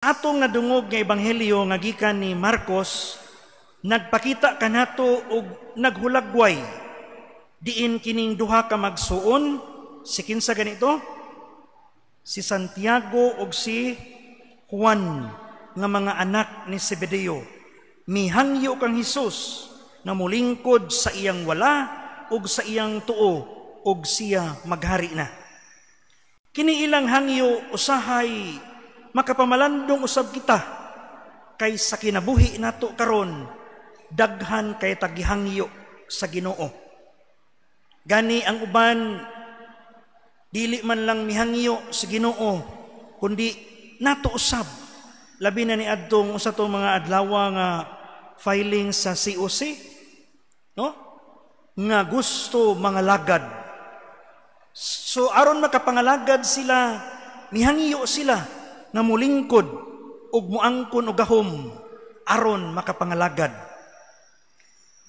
Atong nadungog nga ebanghelyo nga gikan ni Marcos, nagpakita kanato og naghulagway diin kining duha ka magsuon, si kinsa ganito? Si Santiago ug si Juan nga mga anak ni Zebedeo. Mihangyo kang Hesus na mulingkod sa iyang wala ug sa iyang tuo ug siya maghari na. Kini ilang hangyo usahay makapamalandong usab kita kay sa kinabuhi nato karon daghan kay tagihangyo sa Ginoo. Gani ang uban dili man lang mihangyo sa Ginoo kundi nato usab, labi na ni adtong usa to mga adlaw nga filing sa COC, no? Nga gusto mga lagad. So aron makapangalagad sila, mihangyo sila nga mulingkod ug muangkon og gahom aron makapangalagad.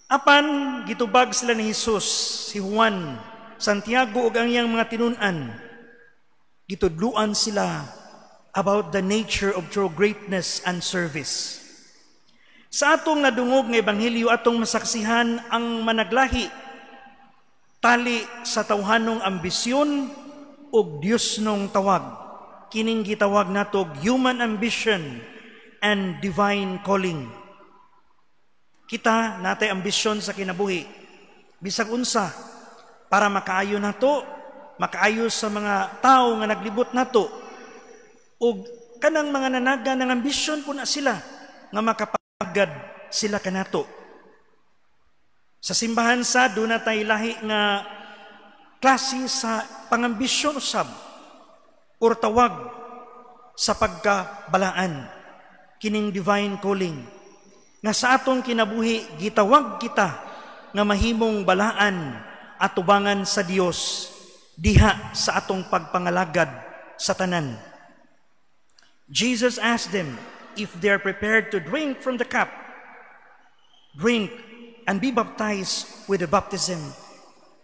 Apan gitubag sila ni Hesus, si Juan, Santiago ug ang iyang mga tinun-an. Gitudluan sila about the nature of true greatness and service. Sa atong nadungog nga ebanghelyo atong masaksihan ang managlahi tali sa tawhanong ambisyon ug Diosnong tawag. Kining gitawag nato human ambition and divine calling. Kita natay ambisyon sa kinabuhi bisag unsa para makaayo nato, makaayo sa mga tao nga naglibot nato, ug kanang mga nanaga ng ambisyon po na sila nga makapagad sila kanato. Sa simbahan sa doon natay lahi nga klase sa pangambisyon usab or tawag sa pagkabalaan, kining divine calling, nga sa atong kinabuhi gitawag kita nga mahimong balaan at tubangan sa Dios diha sa atong pagpangalagad sa tanan. Jesus asked them if they are prepared to drink from the cup, drink and be baptized with the baptism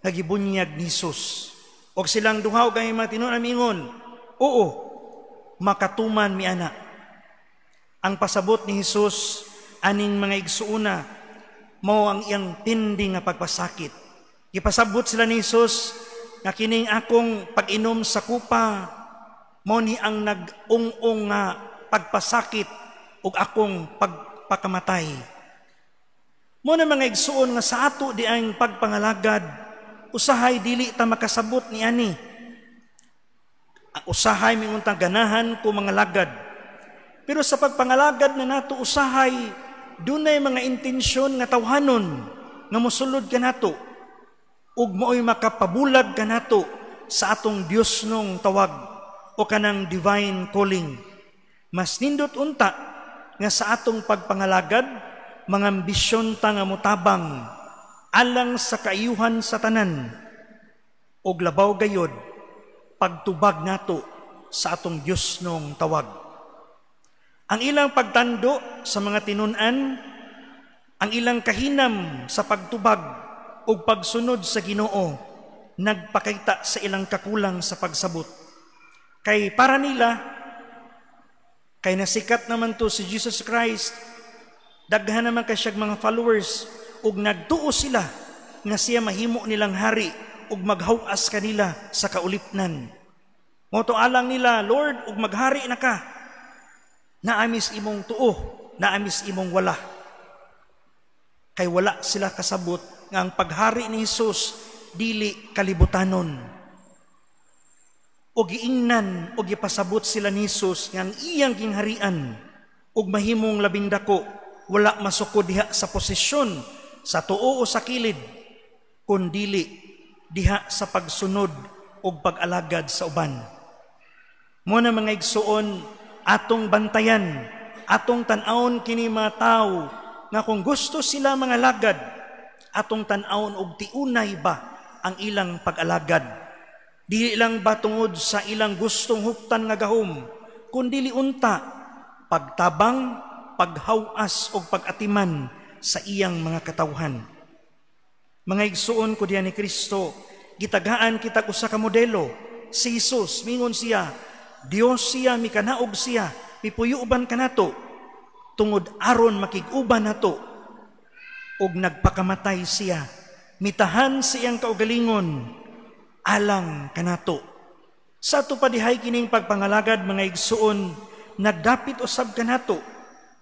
nga gibunyag ni Jesus. Og silang duha kay mga tinunan mingon, oo, makatuman mi ana. Ang pasabot ni Hesus aning mga igsuuna mao ang iyang tindi nga pagpasakit. Gipasabot sila ni Hesus nga kining akong pag-inom sa kupa mao ni ang nag-ung-ung nga pagpasakit ug akong pagpakamatay. Mao na mga igsuon nga sa ato di ang pagpangalagad usahay dili ta makasabot ni ani. Usahay minguntang ganahan ko mga lagad. Pero sa pagpangalagad na nato usahay, dunay mga intensyon nga tawhanon nga mosulod ka nato ug mao'y makapabulag ka nato sa atong Diosnong tawag o kanang divine calling. Mas nindot unta nga sa atong pagpangalagad, mga ambisyon ta nga mutabang alang sa kaayuhan sa tanan ug labaw gayod pagtubag nato sa atong Diosnong tawag. Ang ilang pagtando sa mga tinun-an, ang ilang kahinam sa pagtubag ug pagsunod sa Ginoo nagpakita sa ilang kakulang sa pagsabot. Kay para nila, kay nasikat naman to si Jesus Christ, daghan naman kay siyang mga followers ug nagtuo sila nga siya mahimo nilang hari ug maghawas kanila sa kaulipnan. Moto alang nila, Lord, ug maghari na ka. Naamis imong tuo, naamis imong wala. Kay wala sila kasabot nga ang paghari ni Hesus dili kalibutanon. O giingnan o gipasabot sila ni Hesus nga ang iyang gingharian ug mahimong labing dako, wala masukod diha sa posisyon, sa tuo o sa kilid, kundili diha sa pagsunod o pag-alagad sa uban. Muna mga igsuon, atong bantayan, atong tan-awon kini mga tao nga kung gusto sila mga lagad, atong tan-awon og tiunay ba ang ilang pag-alagad. Dili lang ba tungod sa ilang gustong huptan nga gahom, kundi unta pagtabang, paghawas o pag-atiman sa iyang mga katawhan. Mga igsuon ko diyan ni Kristo, gitagaan kita usa ka modelo, si Hesus, mingon siya, Dios siya, mikanaog siya, mipuyuban kanato tungod aron makig-uban nato ug nagpakamatay siya mitahan siyang kaugalingon alang kanato. Sa ato padihay kining pagpangalagad mga igsuon, nagdapit usab kanato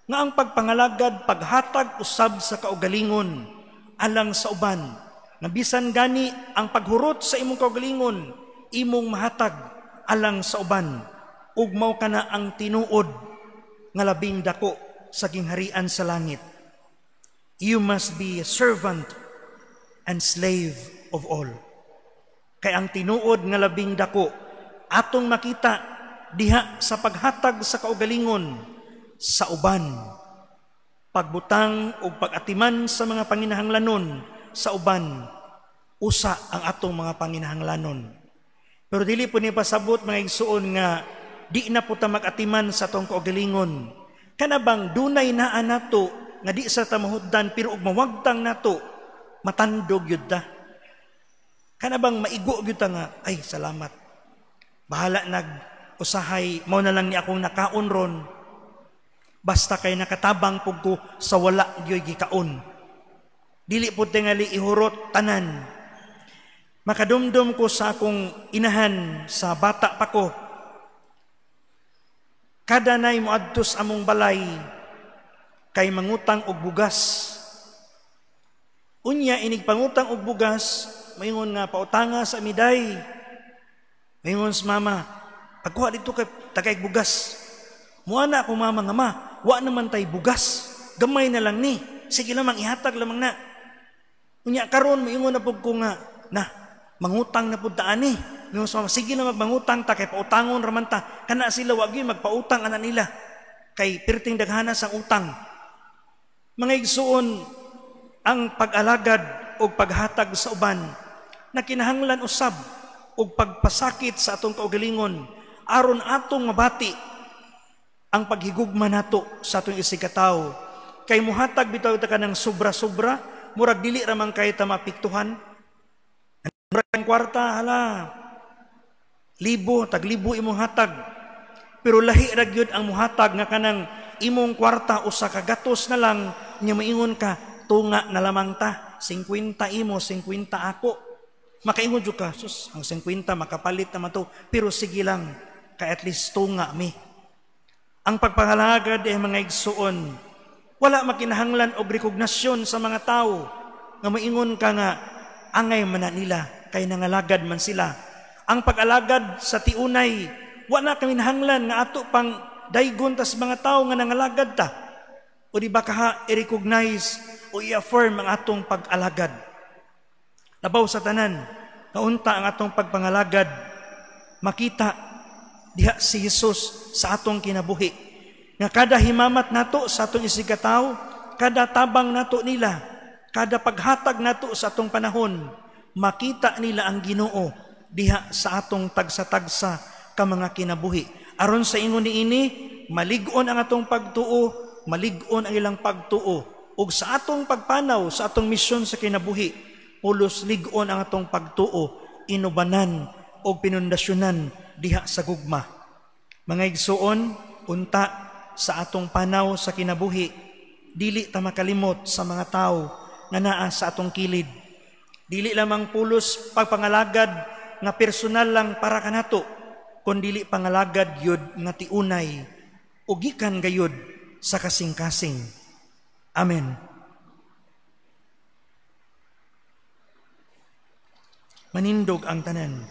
nga ang pagpangalagad paghatag usab sa kaugalingon alang sa uban. Nga bisan gani ang paghurot sa imong kaugalingon imong mahatag alang sa uban ug mao kana ang tinuod nga labing dako sa gingharian sa langit. You must be a servant and slave of all. Kay ang tinuod nga labing dako atong makita diha sa paghatag sa kaugalingon sa uban, pagbutang o pag-atiman sa mga panginahanglanon sa uban, usa ang atong mga panginahanglanon. Pero dili po ni pasabot mga igsuon nga di na po ta mag-atiman sa atong kaugalingon. Kanabang dunay naa nato nga di sa tamahuddan pero ug mawagtang nato matandog yun ta. Kanabang maigo yun ta nga, ay salamat. Bahala nag-usahay, mao na lang ni akong nakaon ron. Basta kay nakatabang pug ko sa wala gyoy gikaon. Dili po tingali ihurot tanan. Makadumdum ko sa akong inahan sa bata pa ko. Kada nay moadtos among balay kay mangutang og bugas. Unya inig pangutang og bugas, maingon nga pautanga sa miday. Maingon sa mama, pagkuha dito kay tagay bugas. Muana ako mama nga ma, wa naman tay bugas. Gamay na lang ni. Sige lamang ihatag lamang na. Unya karon maingon na pud ko nga, na mangutang na pud ta ani. Maingon sa mama, sige na magmangutang ta kay pautangon raman ta. Kana sila wa gyud magpautang ana nila. Kay perting daghana sang utang. Mga igsuon, ang pag-alagad o paghatag sa uban na kinahanglan usab o pagpasakit sa atong kaugalingon aron atong mabati ang paghigugma nato sa atong isigataw. Kay muhatag bitaw ta kanang sobra-sobra, murag dili ra man kay ta mapiktuhan. Murag kwarta hala. Taglibo imong hatag. Pero lahi ra gyud ang muhatag nga kanang imong kwarta usa ka gatos na lang nya maingon ka tunga na lamang ta, 50 imo, 50 ako. Makaingon jud ka, sus, ang 50 makapalit naman to, pero sige lang, kay at least tunga mi. Ang pagpangalagad ay mga igsuon, wala makinahanglan og rekognasyon sa mga tao, nga maingon ka nga, angay man na nila, kay nangalagad man sila. Ang pag-alagad sa tiunay, wala kami nahanglan nga ato pang daygon tas mga tao nga nangalagad ta. O di ba kaha i-recognize o i-affirm ang atong pag-alagad. Labaw sa tanan, kaunta ang atong pagpangalagad, makita diha si Jesus sa atong kinabuhi. Nga kada himamat nato sa atong isigataw, kada tabang nato nila, kada paghatag nato sa atong panahon, makita nila ang Ginoo diha sa atong tagsa-tagsa ka mga kinabuhi. Aron sa ingon niini, malig-on ang atong pagtuo, malig-on ang ilang pagtuo. Ug sa atong pagpanaw, sa atong misyon sa kinabuhi, pulos lig-on ang atong pagtuo, inubanan o pinundasyonan diha sa gugma. Mga igsuon, unta sa atong panaw sa kinabuhi, dili ta makalimot sa mga tao nga naa sa atong kilid. Dili lamang pulos pagpangalagad nga personal lang para kanato, kundi dili pangalagad yud nga tiunay ug gikan gayud sa kasing-kasing. Amen. Manindog ang tanan.